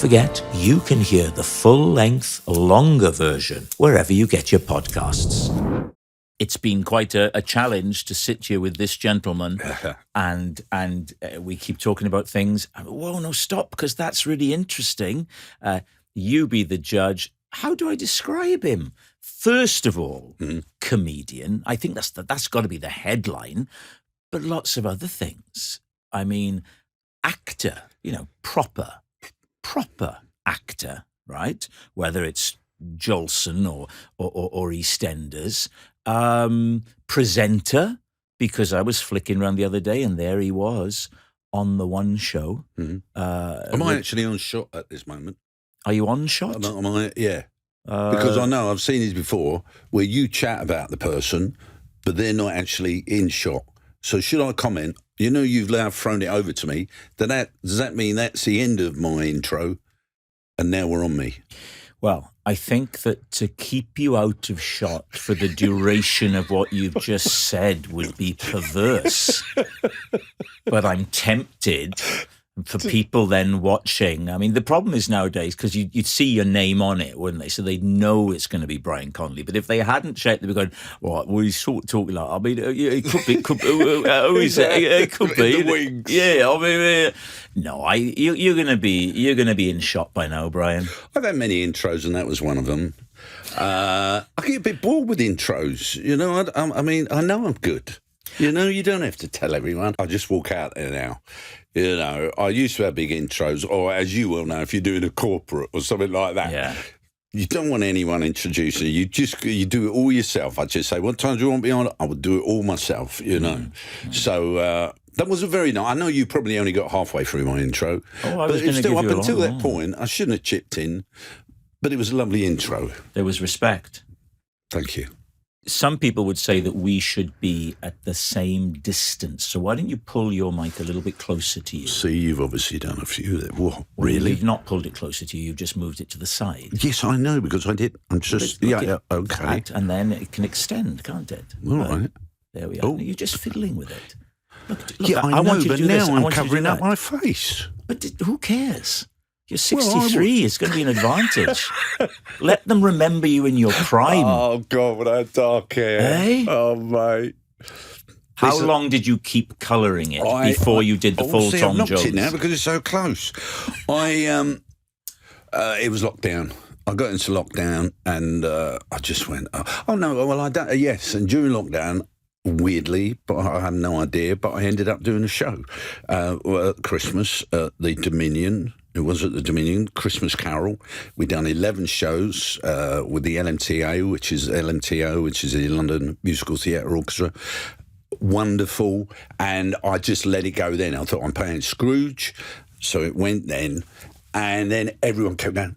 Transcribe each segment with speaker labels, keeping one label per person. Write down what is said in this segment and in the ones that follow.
Speaker 1: forget, you can hear the full-length, longer version wherever you get your podcasts. It's been quite a challenge to sit here with this gentleman, and we keep talking about things. Whoa, no, stop, because that's really interesting. You be the judge. How do I describe him? First of all, comedian. I think that's got to be the headline, but lots of other things. I mean, actor, proper actor, right? Whether it's Jolson or EastEnders. Presenter, because I was flicking around the other day and there he was on the one show.
Speaker 2: Am I actually on shot at this moment?
Speaker 1: Are you on shot?
Speaker 2: Am I? Yeah. Because I know I've seen these before where you chat about the person, but they're not actually in shot. So should I comment? You've now thrown it over to me. Does that mean that's the end of my intro and now we're on me?
Speaker 1: Well, I think that to keep you out of shot for the duration of what you've just said would be perverse. But I'm tempted for people then watching. I mean, the problem is nowadays, because you'd see your name on it, wouldn't they? So they'd know it's going to be Brian Conley. But if they hadn't checked, they'd be going, well, he's sort of talking like, I mean, it could be, it could be.
Speaker 2: The wings.
Speaker 1: Yeah, I mean, no, you're going to be in shot by now, Brian.
Speaker 2: I've had many intros, and that was one of them. I get a bit bored with intros. I mean, I know I'm good. You don't have to tell everyone. I just walk out there now. I used to have big intros, or as you will know, if you're doing a corporate or something like that,
Speaker 1: yeah.
Speaker 2: You don't want anyone introducing you. You do it all yourself. I just say, what time do you want me on? I would do it all myself, So that was a very nice. I know you probably only got halfway through my intro,
Speaker 1: but
Speaker 2: still up until that point, I shouldn't have chipped in. But it was a lovely intro.
Speaker 1: There was respect.
Speaker 2: Thank you.
Speaker 1: Some people would say that we should be at the same distance. So why don't you pull your mic a little bit closer to you?
Speaker 2: See, you've obviously done a few there. What,
Speaker 1: really?
Speaker 2: really?
Speaker 1: You've not pulled it closer to you. You've just moved it to the side.
Speaker 2: Yes, I know, because I did. I'm just... Yeah, okay.
Speaker 1: That, and then it can extend, can't it?
Speaker 2: All right.
Speaker 1: There we are.
Speaker 2: Oh.
Speaker 1: You're just fiddling with it. Look,
Speaker 2: yeah, I know, but now I'm covering up my face.
Speaker 1: But who cares? You're 63. It's going to be an advantage. Let them remember you in your prime.
Speaker 2: Oh, God, with that dark hair.
Speaker 1: Eh?
Speaker 2: Oh, mate.
Speaker 1: How long did you keep colouring it before you did the full Tom Jones?
Speaker 2: I've knocked it now because it's so close. It was lockdown. I got into lockdown and I just went, oh, no, well, I don't. Yes, and during lockdown, weirdly, but I had no idea, but I ended up doing a show at Christmas at the Dominion. It was at the Dominion, Christmas Carol. We'd done 11 shows with the LMTO, which is the London Musical Theatre Orchestra. Wonderful. And I just let it go then. I thought, I'm playing Scrooge. So it went then. And then everyone kept going,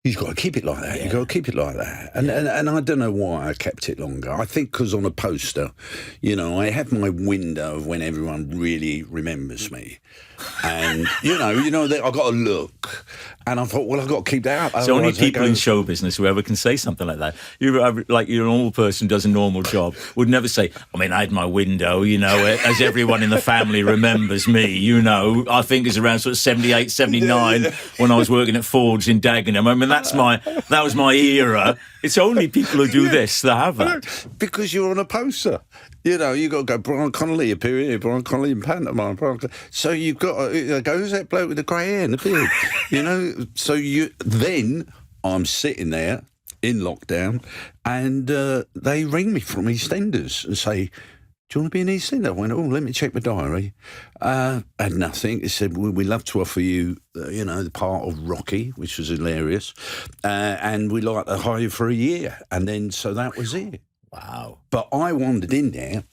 Speaker 2: you've got to keep it like that. Yeah. You've got to keep it like that. And I don't know why I kept it longer. I think because on a poster, I have my window of when everyone really remembers me. And, I've got to look. And I thought, well, I've got to keep that up.
Speaker 1: It's only people in show business, whoever can say something like that. You're a normal person does a normal job, would never say, I had my window, as everyone in the family remembers me, I think it's around sort of 78, 79 when I was working at Ford's in Dagenham. That was my era. It's only people who do this that have that.
Speaker 2: Because you're on a poster. You got to go, Brian Conley appearing here, Brian Conley in Panto. So you've got to go, who's that bloke with the grey hair and the beard? So then I'm sitting there in lockdown and they ring me from EastEnders and say, do you want to be an EastEnder? I went, let me check my diary. Had nothing. They said, we'd love to offer you, the part of Rocky, which was hilarious, and we'd like to hire you for a year. And then, so that was it.
Speaker 1: Wow.
Speaker 2: But I wandered in there.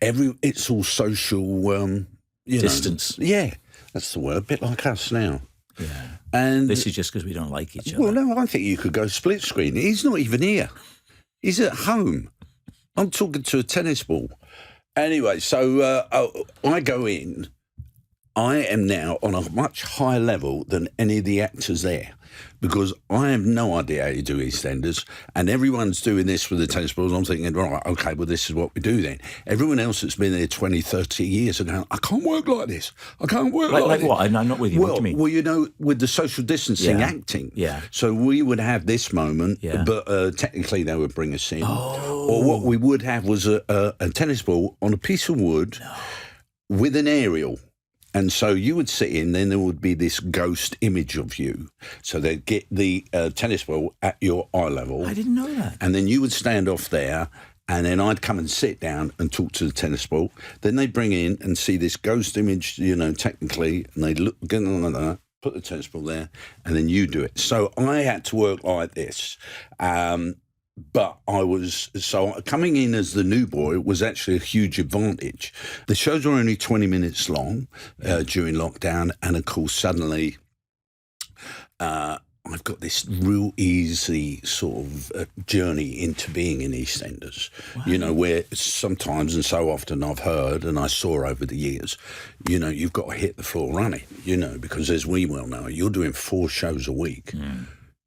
Speaker 2: It's all social,
Speaker 1: distance.
Speaker 2: Yeah, that's the word. A bit like us now.
Speaker 1: Yeah.
Speaker 2: And
Speaker 1: this is just because we don't like each other.
Speaker 2: Well, no, I think you could go split screen. He's not even here. He's at home. I'm talking to a tennis ball. Anyway, so I go in. I am now on a much higher level than any of the actors there, because I have no idea how you do EastEnders, and everyone's doing this with the tennis balls. I'm thinking, right, okay, well, this is what we do then. Everyone else that's been there 20, 30 years are going, I can't work like this. I can't work like this.
Speaker 1: What? I'm not with you.
Speaker 2: Well,
Speaker 1: what do you mean?
Speaker 2: Well, you know, with the social distancing acting.
Speaker 1: Yeah.
Speaker 2: So we would have this moment, but technically they would bring us in.
Speaker 1: Oh.
Speaker 2: Or what we would have was a tennis ball on a piece of wood with an aerial. And so you would sit in, then there would be this ghost image of you. So they'd get the tennis ball at your eye level.
Speaker 1: I didn't know that.
Speaker 2: And then you would stand off there, and then I'd come and sit down and talk to the tennis ball. Then they'd bring in and see this ghost image, you know, technically, and they'd look, put the tennis ball there, and then you do it. So I had to work like this. But coming in as the new boy was actually a huge advantage. The shows were only 20 minutes long during lockdown, and of course suddenly I've got this real easy sort of journey into being in EastEnders. Wow. You know, where sometimes and so often I've heard and I saw over the years, you know, you've got to hit the floor running, you know, because as we well know, you're doing 4 shows a week.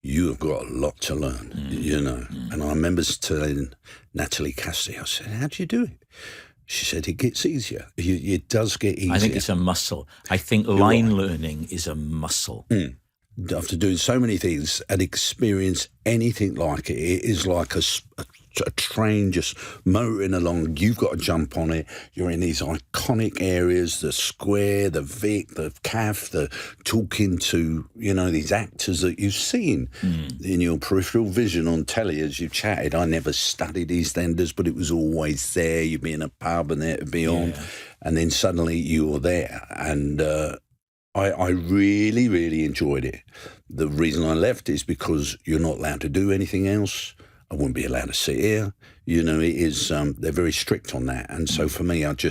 Speaker 2: You have got a lot to learn, you know. And I remember telling Natalie Cassidy, I said, how do you do it? She said, it gets easier. It does get easier.
Speaker 1: I think it's a muscle. I think line learning is a muscle.
Speaker 2: After doing so many things and experience anything like it, it is like a train just motoring along. You've got to jump on it. You're in these iconic areas, the Square, the Vic, the CAF, the talking to, you know, these actors that you've seen in your peripheral vision on telly as you've chatted. I never studied EastEnders, but it was always there. You'd be in a pub and there to be on. And then suddenly you were there. And I really, really enjoyed it. The reason I left is because you're not allowed to do anything else. I wouldn't be allowed to sit here. You know, it is, they're very strict on that. And so for me, I'd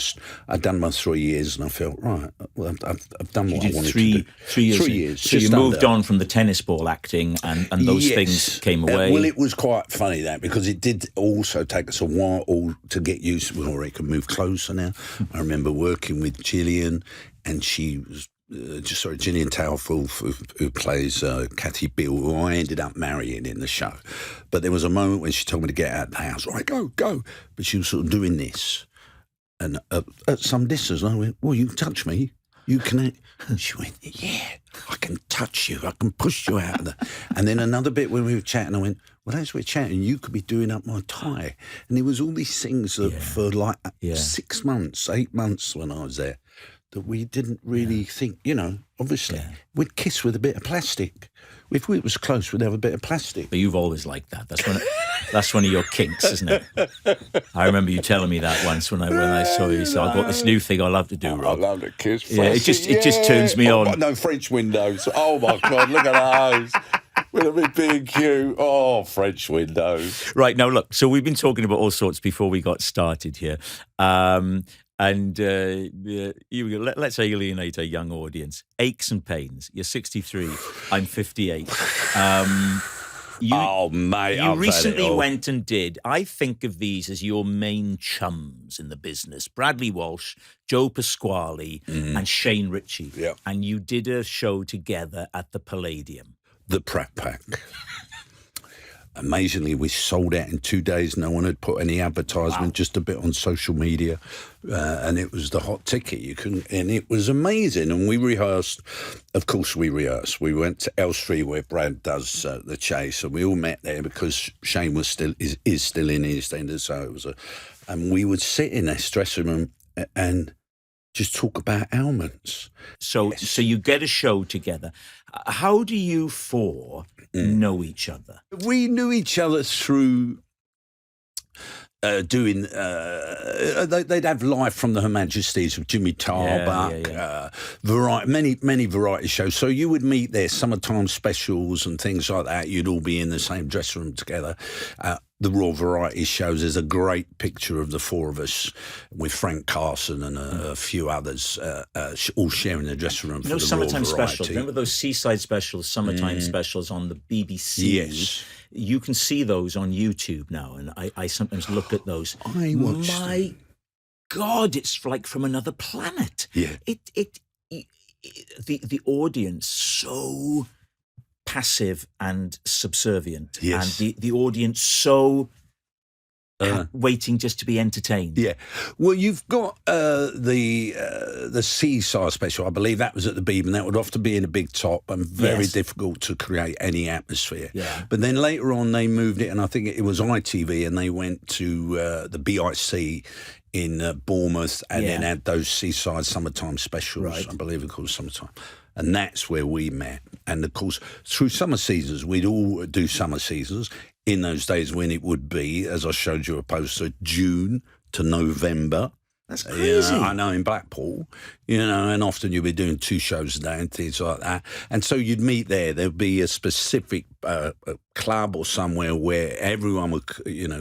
Speaker 2: done my 3 years and I felt, right, well, I've done what I wanted to do.
Speaker 1: 3 years.
Speaker 2: 3 years.
Speaker 1: So you moved on from the tennis ball acting and those things came away.
Speaker 2: Well, it was quite funny that, because it did also take us a while to get used to, well, I can move closer now. I remember working with Gillian, and she was, Gillian Tailful, who plays Cathy Bill, who I ended up marrying in the show. But there was a moment when she told me to get out of the house. Right, go. But she was sort of doing this. And at some distance, I went, well, you can touch me. You can. She went, yeah, I can touch you. I can push you out of the... And then another bit when we were chatting, I went, well, as we're chatting, you could be doing up my tie. And there was all these things that for like 6 months, 8 months when I was there, that we didn't really think, you know, obviously. We'd kiss with a bit of plastic. If we was close, we'd have a bit of plastic.
Speaker 1: But you've always liked that. That's one of your kinks, isn't it? I remember you telling me that once when I saw you. So I've got this new thing I love to do, Rob.
Speaker 2: I love to kiss.
Speaker 1: Yeah, it just turns me on.
Speaker 2: No, French windows. Oh, my God, look at those. With a bit big cute. Oh, French windows.
Speaker 1: Right, now look, so we've been talking about all sorts before we got started here. Let's alienate a young audience. Aches and pains. You're 63. I'm 58.
Speaker 2: Mate,
Speaker 1: you recently went and did. I think of these as your main chums in the business: Bradley Walsh, Joe Pasquale, and Shane Ritchie.
Speaker 2: Yeah.
Speaker 1: And you did a show together at the Palladium.
Speaker 2: The Pratt Pack. Amazingly, we sold out in 2 days. No one had put any advertisement, just a bit on social media, and it was the hot ticket. You couldn't, and it was amazing. And we rehearsed. Of course, we rehearsed. We went to Elstree where Brad does the chase, and we all met there because Shane is still in EastEnders. So it was and we would sit in this dressing room and just talk about ailments.
Speaker 1: So you get a show together. How do you four know each other?
Speaker 2: We knew each other through doing... they'd have Live from the Her Majesties with Jimmy Tarbuck, many variety shows. So you would meet there, summertime specials and things like that. You'd all be in the same dressing room together. The Raw Variety shows, there's a great picture of the four of us with Frank Carson and a few others all sharing the dressing room for the
Speaker 1: summertime
Speaker 2: Raw Variety.
Speaker 1: specials. Remember those seaside specials, summertime specials on the BBC?
Speaker 2: Yes.
Speaker 1: You can see those on YouTube now, and I sometimes look at those.
Speaker 2: I watched
Speaker 1: My God, it's like from another planet.
Speaker 2: Yeah.
Speaker 1: the audience so passive and subservient,
Speaker 2: Yes.
Speaker 1: and the audience so waiting just to be entertained.
Speaker 2: Yeah. Well, you've got the Seaside special. I believe that was at the Beeb, that would often be in a big top and very difficult to create any atmosphere.
Speaker 1: Yeah.
Speaker 2: But then later on, they moved it, and I think it was ITV, and they went to the BIC in Bournemouth, and then had those Seaside summertime specials.
Speaker 1: Right.
Speaker 2: I believe it called Summertime. And that's where we met. And, of course, through summer seasons, we'd all do summer seasons in those days when it would be, as I showed you a poster, June to November.
Speaker 1: That's crazy.
Speaker 2: I know, in Blackpool, and often you'd be doing 2 shows a day and things like that. And so you'd meet there. There'd be a specific a club or somewhere where everyone would,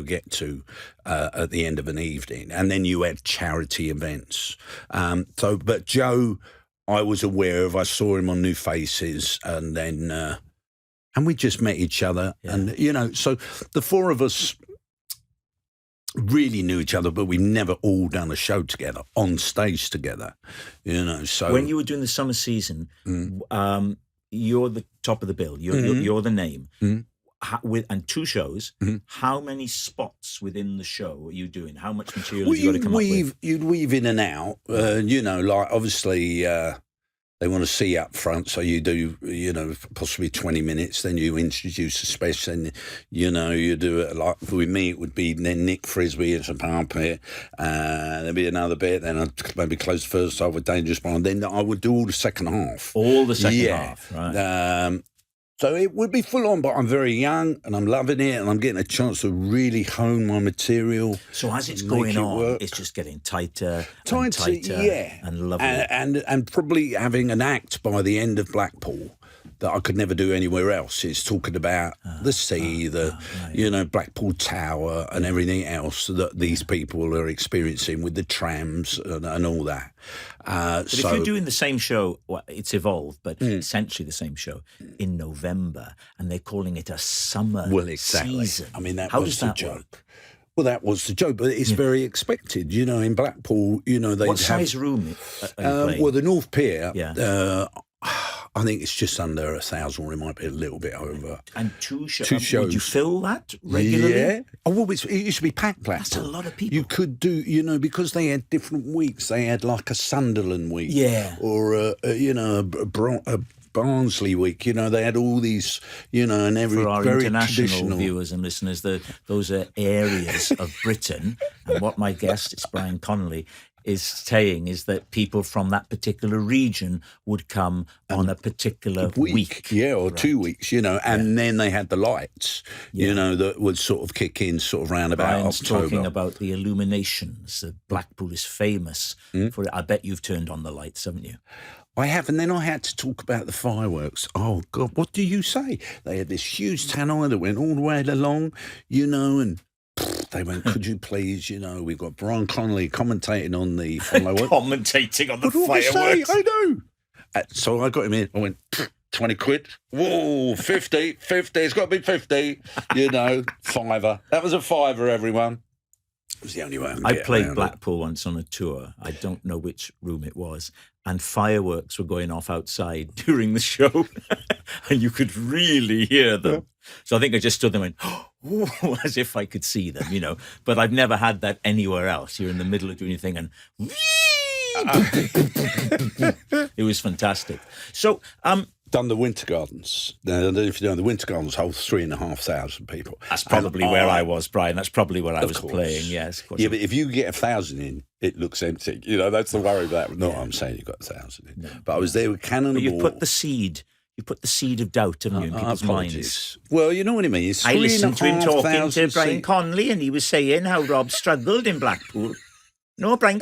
Speaker 2: get to at the end of an evening. And then you had charity events. But Joe, I was aware of. I saw him on New Faces, and then and we just met each other, and so the 4 of us really knew each other, but we never all done a show together on stage together, So
Speaker 1: when you were doing the summer season, you're the top of the bill. You're the name. And 2 shows, how many spots within the show are you doing? How much material have you got to come up with?
Speaker 2: You'd weave in and out, like obviously they want to see up front, so you do, possibly 20 minutes, then you introduce a special, and, you do it like, with me, it would be then Nick Frisbee as a puppet, there'd be another bit, then I'd maybe close the first half with Dangerous Bond, then I would do all the second half.
Speaker 1: All the second half, right.
Speaker 2: So it would be full on, but I'm very young and I'm loving it, and I'm getting a chance to really hone my material.
Speaker 1: So as it's going on, it's just getting tighter, and tighter, and lovely.
Speaker 2: And probably having an act by the end of Blackpool that I could never do anywhere else. It's talking about the sea, Blackpool Tower and everything else that these people are experiencing with the trams and all that.
Speaker 1: But if you're doing the same show, it's evolved, but essentially the same show in November, and they're calling it a summer season.
Speaker 2: I mean,
Speaker 1: How
Speaker 2: was
Speaker 1: does
Speaker 2: the
Speaker 1: that
Speaker 2: joke.
Speaker 1: work?
Speaker 2: Well, that was the joke, but it's very expected. In Blackpool, they
Speaker 1: What size room are you playing?
Speaker 2: Well, the North Pier, I think it's just under 1,000, or it might be a little bit over.
Speaker 1: And 2 shows.
Speaker 2: 2 shows.
Speaker 1: Would you fill that regularly?
Speaker 2: Yeah. Oh, well, it used to be packed, Blackpool.
Speaker 1: That's a lot of people.
Speaker 2: You could do, because they had different weeks. They had like a Sunderland week.
Speaker 1: Yeah.
Speaker 2: Or, a Barnsley week. They had all these, and every
Speaker 1: For our
Speaker 2: very
Speaker 1: international
Speaker 2: traditional
Speaker 1: viewers and listeners, those are areas of Britain. And what my guest, it's Brian Conley, is saying is that people from that particular region would come on a particular week.
Speaker 2: Yeah, or 2 weeks, and then they had the lights, that would sort of kick in sort of round about
Speaker 1: Brian's
Speaker 2: October.
Speaker 1: talking about the illuminations. Blackpool is famous for it. I bet you've turned on the lights, haven't you?
Speaker 2: I have, and then I had to talk about the fireworks. Oh, God, what do you say? They had this huge tannoy that went all the way along, and they went, could you please, we've got Brian Conley commentating on the fireworks.
Speaker 1: Commentating on the
Speaker 2: fireworks. I know. So I got him in. I went, 20 quid. Whoa, 50. It's got to be 50. £5. That was a £5, everyone. It was the only way
Speaker 1: I played Blackpool once on a tour. I don't know which room it was. And fireworks were going off outside during the show. And you could really hear them. So I think I just stood there and went, oh, as if I could see them, But I've never had that anywhere else. You're in the middle of doing your thing and it was fantastic. So,
Speaker 2: done the Winter Gardens. Now, I don't know if you know, the Winter Gardens hold 3,500 people.
Speaker 1: That's probably where I was, Brian. That's probably where I was playing. Yes, of course.
Speaker 2: Yeah, but if you get 1,000 in, it looks empty. That's the worry about it. Not I'm saying you got 1,000 in. No. But I was there with Cannonball.
Speaker 1: But you put the seed. You put the seed of doubt, haven't you, in people's minds?
Speaker 2: Well, you know what I mean. It's
Speaker 1: I listened to him talking to Brian
Speaker 2: seats.
Speaker 1: Conley, and he was saying how Rob struggled in Blackpool. No, Brian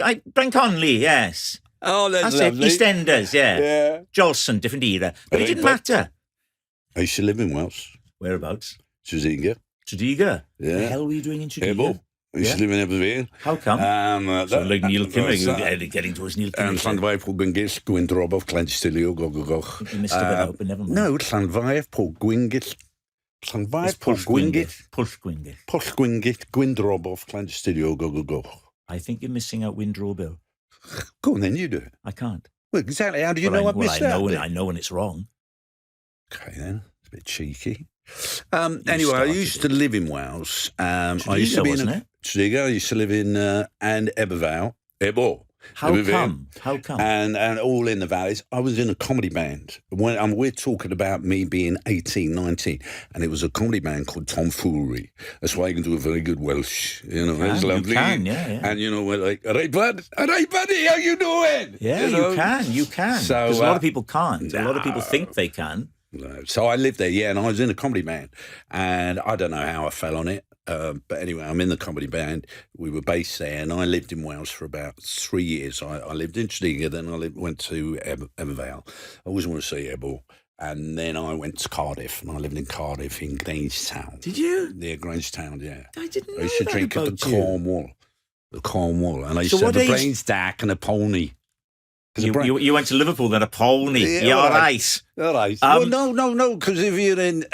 Speaker 1: Conley, yes.
Speaker 2: Oh, that's
Speaker 1: lovely.
Speaker 2: it.
Speaker 1: EastEnders, yeah.
Speaker 2: Yeah.
Speaker 1: Jolson, different era. But it didn't matter.
Speaker 2: I used to live in Wales.
Speaker 1: Whereabouts?
Speaker 2: Tredegar.
Speaker 1: Tredegar?
Speaker 2: Yeah.
Speaker 1: What the hell were you doing in Tredegar?
Speaker 2: Ebel. I used to live in Everveen.
Speaker 1: How come? So like Neil Kimming, getting towards Neil Kimming.
Speaker 2: Llanfair Paul Gwyngyll, Gwyn Droboff, Clenstilio,
Speaker 1: I think you missed a bit out, but never mind.
Speaker 2: No, Llanfair Paul Gwyngyll. Llanfair Paul Gwyngyll. Pwll Gwyngyll, Gwyn Droboff, Clenstilio, go.
Speaker 1: I think you're missing out Windrow Bill.
Speaker 2: Go on then, you do it.
Speaker 1: I can't.
Speaker 2: Well, exactly. How do you
Speaker 1: Well,
Speaker 2: know I missed out?
Speaker 1: I know when it's wrong.
Speaker 2: Okay, then. It's a bit cheeky.
Speaker 1: You
Speaker 2: Anyway, I
Speaker 1: started
Speaker 2: used
Speaker 1: it.
Speaker 2: to live in Wales. I used to
Speaker 1: Tregear,
Speaker 2: be
Speaker 1: wasn't it?
Speaker 2: Tregear. I used to live in and Ebervale.
Speaker 1: How come? How come?
Speaker 2: And all in the valleys. I was in a comedy band. We're talking about me being 18, 19, and it was a comedy band called Tomfoolery. That's why I can do a very good Welsh. You know, it's lovely.
Speaker 1: You can, yeah.
Speaker 2: And you know, we're like, all right, buddy, how you doing?
Speaker 1: Yeah, you can.
Speaker 2: So,
Speaker 1: because a lot of people can't. A lot of people think they can.
Speaker 2: No. So I lived there, yeah, and I was in a comedy band, and I don't know how I fell on it. But anyway, I'm in the comedy band. We were based there, and I lived in Wales for about 3 years. I lived in Tregear, then I went to Ebervale. I always want to say Ebervale. And then I went to Cardiff, and I lived in Cardiff in Grangetown.
Speaker 1: Did you?
Speaker 2: Yeah, Grangetown, yeah.
Speaker 1: I didn't know
Speaker 2: I used to
Speaker 1: that
Speaker 2: drink at
Speaker 1: about
Speaker 2: the
Speaker 1: you.
Speaker 2: Cornwall, and I used
Speaker 1: So
Speaker 2: to have
Speaker 1: what
Speaker 2: a
Speaker 1: age-
Speaker 2: brain stack and a pony.
Speaker 1: You went to Liverpool, then a pony.
Speaker 2: Yeah,
Speaker 1: All
Speaker 2: all
Speaker 1: right.
Speaker 2: All right. Well, no, because if you're in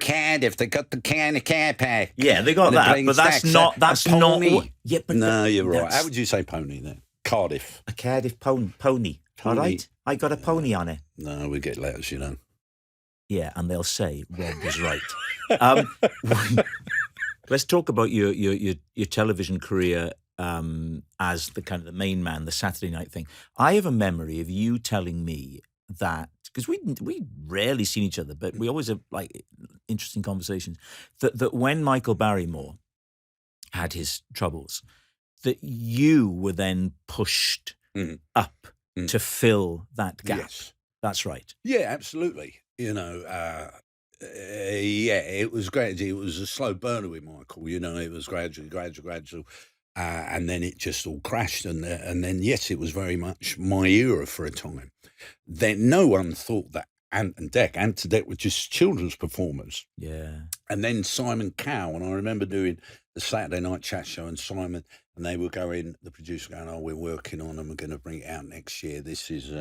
Speaker 2: Cardiff, they got the can of car pack.
Speaker 1: Yeah, they got
Speaker 2: And the
Speaker 1: that,
Speaker 2: brain
Speaker 1: but that's
Speaker 2: stacks,
Speaker 1: not.
Speaker 2: a
Speaker 1: That's not.
Speaker 2: pony.
Speaker 1: Yeah, but
Speaker 2: No, you're right.
Speaker 1: that's
Speaker 2: How would you say pony then? Cardiff.
Speaker 1: a Cardiff pony. All right, I got a pony on it.
Speaker 2: No, we get letters, you know.
Speaker 1: Yeah, and they'll say Rob was right. Let's talk about your television career as the kind of the main man, the Saturday night thing. I have a memory of you telling me that, because we rarely seen each other, but we always have like interesting conversations. That when Michael Barrymore had his troubles, that you were then pushed up to fill that gap.
Speaker 2: Yes.
Speaker 1: That's right.
Speaker 2: Yeah, absolutely. You know, yeah, it was gradual. It was a slow burner with Michael. You know, it was gradual, and then it just all crashed. And then, yes, it was very much my era for a time. Then no one thought that Ant and Dec were just children's performers.
Speaker 1: Yeah.
Speaker 2: And then Simon Cowell, and I remember doing the Saturday night chat show, and Simon, and they were going, the producer going, oh, we're working on them, we're going to bring it out next year. This is,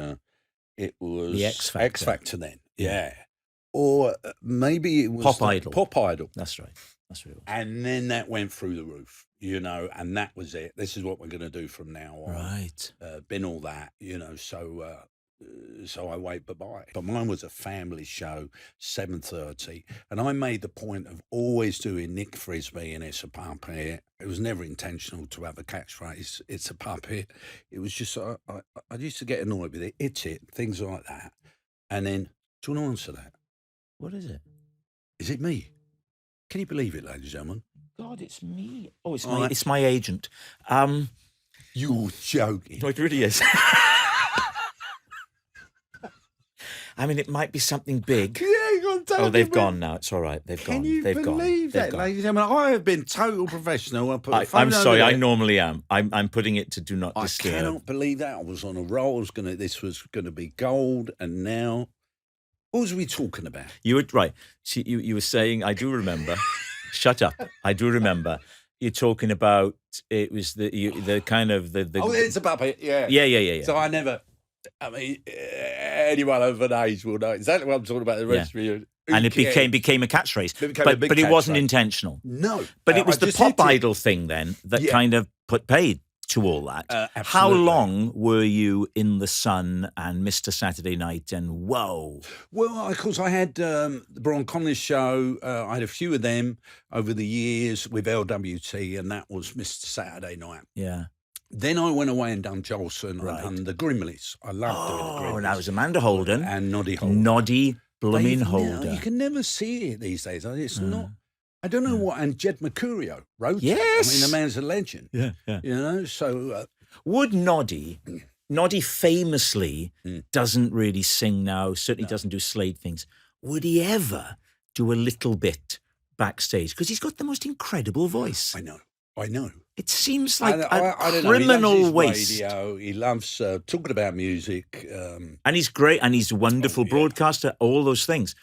Speaker 2: it was
Speaker 1: The X Factor.
Speaker 2: X Factor then, yeah. Or maybe it was
Speaker 1: Pop Idol.
Speaker 2: Pop Idol.
Speaker 1: That's right. That's what it was.
Speaker 2: And then that went through the roof, you know, and that was it. This is what we're going to do from now on.
Speaker 1: Right.
Speaker 2: Been all that, you know, so I wait bye-bye. But mine was a family show, 7:30, and I made the point of always doing Nick Frisbee and It's a Puppet. It was never intentional to have a catchphrase, It's a Puppet. It was just, I used to get annoyed with it, It's It, things like that. And then, do you want to answer that?
Speaker 1: What is it?
Speaker 2: Is it me? Can you believe it, ladies and gentlemen?
Speaker 1: God, it's me. Oh,
Speaker 2: Oh,
Speaker 1: it's my agent.
Speaker 2: You're joking.
Speaker 1: No, it really is. I mean, it might be something big.
Speaker 2: Yeah, you got to
Speaker 1: Oh, they've gone now. It's all right. They've gone.
Speaker 2: Can you
Speaker 1: They've
Speaker 2: believe
Speaker 1: gone.
Speaker 2: that, ladies and gentlemen? I have been total professional. I put the
Speaker 1: I'm
Speaker 2: phone
Speaker 1: sorry.
Speaker 2: over
Speaker 1: I
Speaker 2: there.
Speaker 1: normally am. I'm putting it to do not
Speaker 2: I
Speaker 1: disturb.
Speaker 2: cannot believe that. I was on a roll. This was gonna be gold, and now, what was we talking about?
Speaker 1: You were right. See, you were saying. I do remember. Shut up. I do remember. You're talking about it was the kind of the.
Speaker 2: Oh, it's a puppet. Yeah.
Speaker 1: Yeah.
Speaker 2: So I never. I mean, anyone over an age will know exactly what I'm talking about. The rest of you.
Speaker 1: And it became a catchphrase,
Speaker 2: It became a big
Speaker 1: but it wasn't
Speaker 2: catchphrase.
Speaker 1: intentional.
Speaker 2: No,
Speaker 1: But it was
Speaker 2: I
Speaker 1: the
Speaker 2: just
Speaker 1: Pop
Speaker 2: hit it.
Speaker 1: Idol thing then that
Speaker 2: Yeah.
Speaker 1: kind of put paid to all that. How
Speaker 2: Absolutely.
Speaker 1: long were you in The Sun and Mr. Saturday Night and whoa?
Speaker 2: Well, of course, I had the Brian Conley show. I had a few of them over the years with LWT, and that was Mr. Saturday Night.
Speaker 1: Yeah.
Speaker 2: Then I went away and done Jolson
Speaker 1: Right.
Speaker 2: and the Grimleys. I loved doing the
Speaker 1: Oh,
Speaker 2: Grimleys.
Speaker 1: and that was Amanda Holden.
Speaker 2: And Noddy Holden.
Speaker 1: Noddy blooming
Speaker 2: They've
Speaker 1: Holder.
Speaker 2: You can never see it these days. It's not. I don't know what. And Jed Mercurio wrote it.
Speaker 1: Yes.
Speaker 2: I mean, the man's a legend.
Speaker 1: Yeah.
Speaker 2: You know, so
Speaker 1: Would Noddy famously doesn't really sing now, certainly doesn't do Slade things. Would he ever do a little bit backstage? Because he's got the most incredible voice.
Speaker 2: I know.
Speaker 1: It seems like
Speaker 2: I don't know.
Speaker 1: criminal
Speaker 2: He loves his
Speaker 1: waste.
Speaker 2: radio. He loves talking about music.
Speaker 1: And he's great, and he's a wonderful broadcaster, all those things.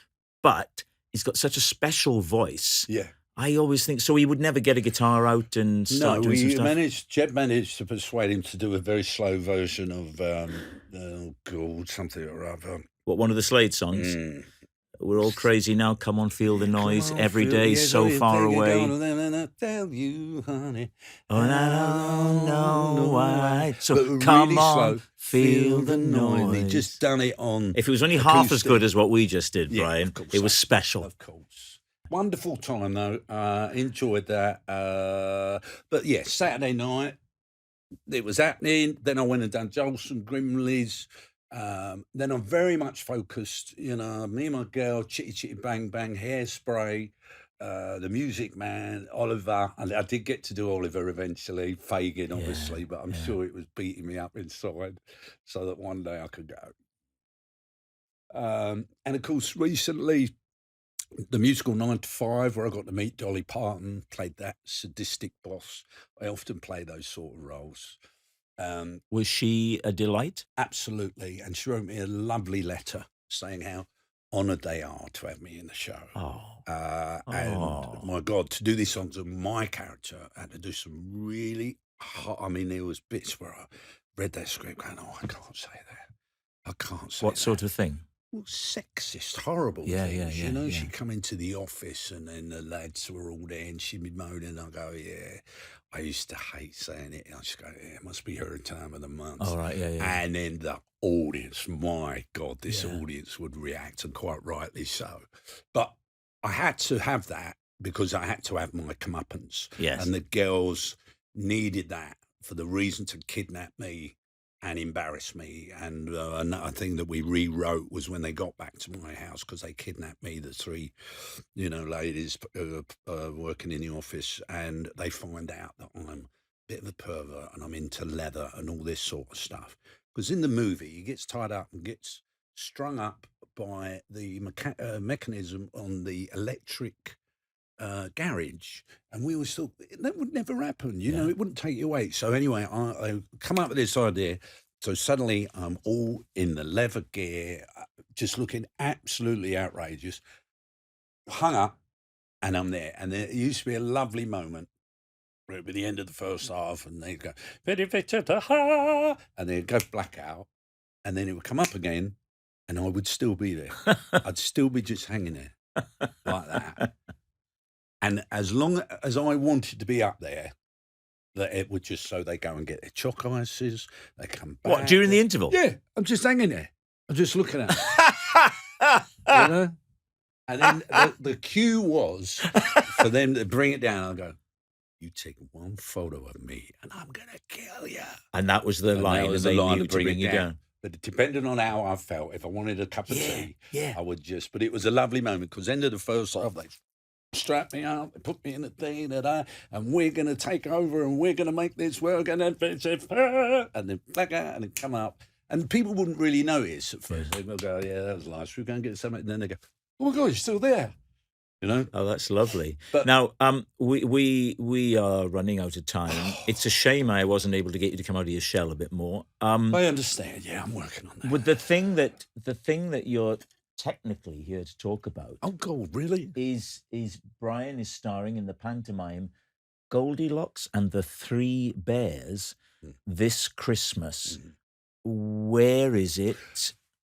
Speaker 1: But he's got such a special voice.
Speaker 2: Yeah.
Speaker 1: I always think, so he would never get a guitar out and start doing some stuff?
Speaker 2: Jed managed to persuade him to do a very slow version of, something or other.
Speaker 1: What, one of the Slade songs? We're all crazy now. Come on, feel the noise.
Speaker 2: Come on,
Speaker 1: Every
Speaker 2: feel-
Speaker 1: day
Speaker 2: yeah,
Speaker 1: so
Speaker 2: yeah,
Speaker 1: far
Speaker 2: take it
Speaker 1: away.
Speaker 2: down, and then I tell you, honey.
Speaker 1: Oh, and I don't know why. So
Speaker 2: But
Speaker 1: come
Speaker 2: really
Speaker 1: on,
Speaker 2: slow,
Speaker 1: feel the
Speaker 2: And he
Speaker 1: noise.
Speaker 2: just done it on.
Speaker 1: If it was only half as
Speaker 2: acoustic.
Speaker 1: good as what we just did,
Speaker 2: Yeah,
Speaker 1: Brian,
Speaker 2: of course,
Speaker 1: it was special.
Speaker 2: Of course. Wonderful time, though. Enjoyed that. But yeah, Saturday night, it was happening. Then I went and done Jolson Grimley's. Then I'm very much focused, me and my girl, Chitty Chitty Bang Bang, Hairspray, the Music Man, Oliver. And I did get to do Oliver eventually, Fagin, obviously, but I'm sure it was beating me up inside so that one day I could go. And of course, recently, the musical 9 to 5, where I got to meet Dolly Parton, played that sadistic boss. I often play those sort of roles.
Speaker 1: Was she a delight?
Speaker 2: Absolutely. And she wrote me a lovely letter saying how honoured they are to have me in the show. And my God, to do these songs of my character and to do some really hot, there was bits where I read that script going, I can't say that. I can't say
Speaker 1: What
Speaker 2: that.
Speaker 1: sort of thing?
Speaker 2: Well, sexist, horrible things. She'd come into the office and then the lads were all there and she'd be moaning. I go, yeah, I used to hate saying it. I just go, yeah, it must be her time of the month.
Speaker 1: All right, yeah.
Speaker 2: And then the audience, my God, this audience would react, and quite rightly so. But I had to have that because I had to have my comeuppance.
Speaker 1: Yes.
Speaker 2: And the girls needed that for the reason to kidnap me and embarrass me. And another thing that we rewrote was when they got back to my house, because they kidnapped me, the three, ladies working in the office, and they find out that I'm a bit of a pervert and I'm into leather and all this sort of stuff. Because in the movie, he gets tied up and gets strung up by the mechanism on the electric garage, and we always thought that would never happen. It wouldn't take you away. So anyway, I come up with this idea. So suddenly I'm all in the leather gear, just looking absolutely outrageous. Hung up, and I'm there. And there used to be a lovely moment at the end of the first half, and they'd go, and they'd go blackout, and then it would come up again, and I would still be there. I'd still be just hanging there like that. And as long as I wanted to be up there, that it would just so they go and get their choc ices, they come back.
Speaker 1: What, during the interval?
Speaker 2: Yeah, I'm just hanging there. I'm just looking at it. And then the cue was for them to bring it down. I'll go, you take one photo of me and I'm going to kill you.
Speaker 1: And that was the line.
Speaker 2: That was
Speaker 1: and
Speaker 2: the
Speaker 1: they
Speaker 2: line
Speaker 1: knew
Speaker 2: to bring
Speaker 1: you down.
Speaker 2: But depending on how I felt, if I wanted a cup of tea, I would just. But it was a lovely moment because end of the first half, they strapped me out, they put me in the thing, and we're going to take over and we're going to make this work. And then black out and then come up. And people wouldn't really notice at first. They'd go, yeah, that was nice. We're going to get something. And then they go, oh my God, you're still there.
Speaker 1: Oh, that's lovely.
Speaker 2: But
Speaker 1: now, we are running out of time. It's a shame I wasn't able to get you to come out of your shell a bit more.
Speaker 2: I understand. Yeah, I'm working on that.
Speaker 1: With the thing that you're technically here to talk about.
Speaker 2: Oh God, really?
Speaker 1: Is Brian is starring in the pantomime Goldilocks and the Three Bears this Christmas. Where is it?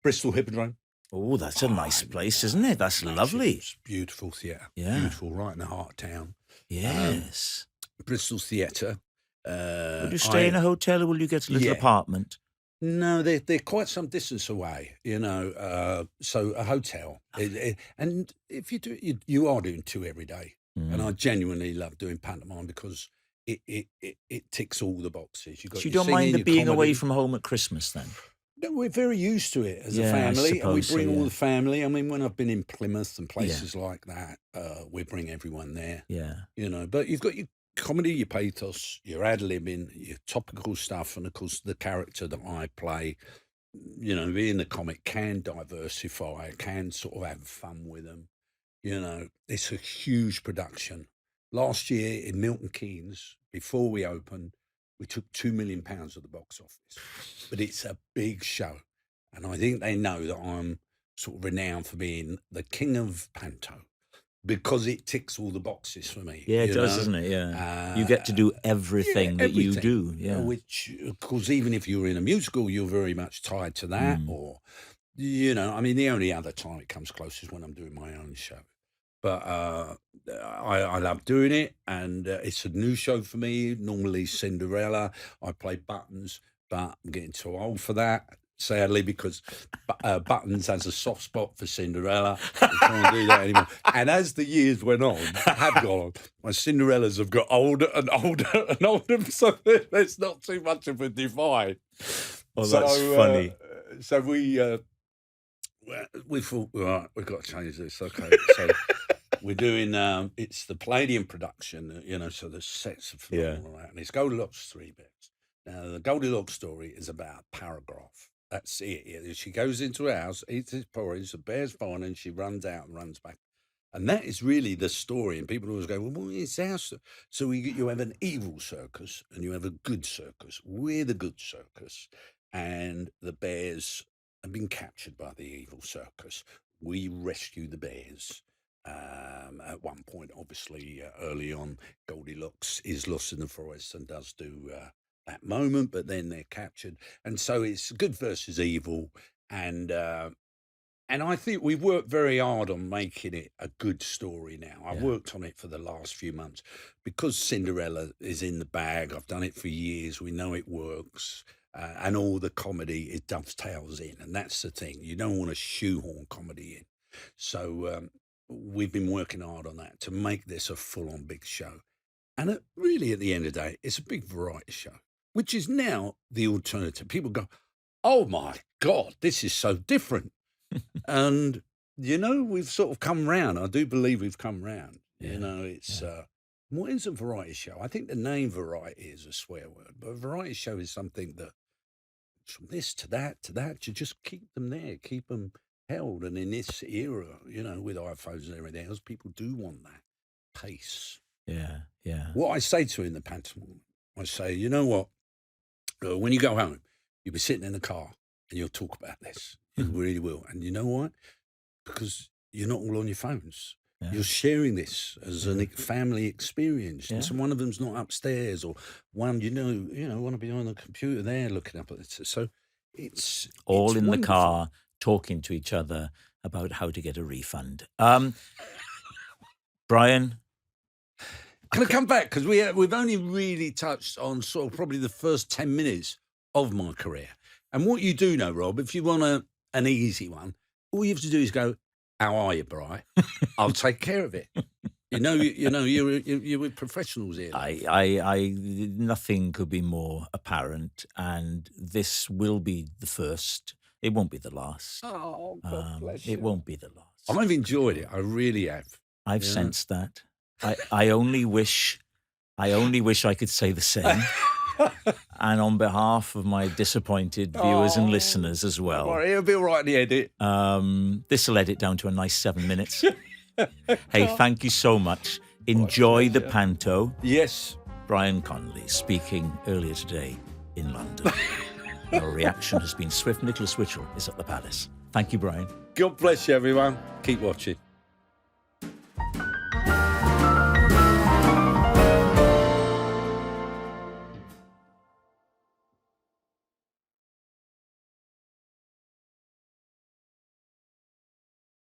Speaker 2: Bristol Hippodrome.
Speaker 1: Oh, that's a nice place, isn't it? That's lovely.
Speaker 2: It's beautiful theatre.
Speaker 1: Yeah.
Speaker 2: Beautiful, right in the heart of town.
Speaker 1: Yes.
Speaker 2: Bristol Theatre.
Speaker 1: Will you stay in a hotel or will you get a little apartment?
Speaker 2: No, they're quite some distance away, so a hotel. And if you do, you are doing 2 every day. And I genuinely love doing pantomime because it ticks all the boxes.
Speaker 1: So you don't mind the being away from home at Christmas then?
Speaker 2: No, we're very used to it as a family, and we bring all the family. I mean, when I've been in Plymouth and places like that, we bring everyone there.
Speaker 1: Yeah.
Speaker 2: But you've got your comedy, your pathos, your ad-libbing, your topical stuff, and of course the character that I play, being the comic can diversify, can sort of have fun with them. It's a huge production. Last year in Milton Keynes, before we opened, we took £2 million of the box office. But it's a big show. And I think they know that I'm sort of renowned for being the king of Panto because it ticks all the boxes for me.
Speaker 1: Yeah, it does, doesn't it? Yeah. You get to do everything that you do. Yeah.
Speaker 2: Which, of course, even if you're in a musical, you're very much tied to that. Or I mean, the only other time it comes close is when I'm doing my own show. But I love doing it, and it's a new show for me. Normally Cinderella, I play Buttons, but I'm getting too old for that, sadly, because Buttons has a soft spot for Cinderella. I can't do that anymore. And as the years have gone on, my Cinderellas have got older and older and older, so there's not too much of a divide.
Speaker 1: Oh, that's funny.
Speaker 2: So we thought, right, we've got to change this. Okay, so we're doing, it's the Palladium production, so the sets are phenomenal. And it's Goldilocks 3 bits. Now, the Goldilocks story is about a paragraph. That's it. She goes into her house, eats his porridge, the bear's fine, and she runs out and runs back. And that is really the story. And people always go, well, what is our story? So you have an evil circus and you have a good circus. We're the good circus. And the bears have been captured by the evil circus. We rescue the bears. At one point, obviously, early on, Goldilocks is lost in the forest and does do that moment, but then they're captured. And so it's good versus evil. And I think we've worked very hard on making it a good story now. I've worked on it for the last few months. Because Cinderella is in the bag, I've done it for years. We know it works. And all the comedy, it dovetails in. And that's the thing. You don't want to shoehorn comedy in. So we've been working hard on that to make this a full-on big show. And really, at the end of the day, it's a big variety show, which is now the alternative. People go, oh, my God, this is so different. And, we've sort of come round. I do believe we've come round. It's what is a variety show? I think the name variety is a swear word, but a variety show is something that from this to that, you just keep them there, keep them held. And in this era, with iPhones and everything else, people do want that pace.
Speaker 1: Yeah.
Speaker 2: What I say to in the pantomime, I say, you know what? When you go home, you'll be sitting in the car and you'll talk about this. You really will. And you know what? Because you're not all on your phones. Yeah. You're sharing this as a family experience. Yeah. And so one of them's not upstairs, or one, want to be on the computer there looking up at it. So it's
Speaker 1: all in
Speaker 2: wonderful.
Speaker 1: The car talking to each other about how to get a refund. Brian,
Speaker 2: can I come back? Because we've only really touched on sort of probably the first 10 minutes of my career. And what you do know, Rob, if you want an easy one, all you have to do is go, how are you, Bri? I'll take care of it. You're with professionals here.
Speaker 1: Nothing could be more apparent, and this will be the first. It won't be the last.
Speaker 2: Oh, God bless you.
Speaker 1: It won't be the last.
Speaker 2: I've enjoyed it. I really have.
Speaker 1: I've sensed that. I only wish I could say the same. And on behalf of my disappointed viewers and listeners as well.
Speaker 2: All right, it'll be all right in the edit.
Speaker 1: This will edit down to a nice 7 minutes. Hey, thank you so much. Enjoy the Panto.
Speaker 2: Yes.
Speaker 1: Brian Conley speaking earlier today in London. Our reaction has been swift. Nicholas Witchell is at the Palace. Thank you, Brian.
Speaker 2: God bless you, everyone. Keep watching.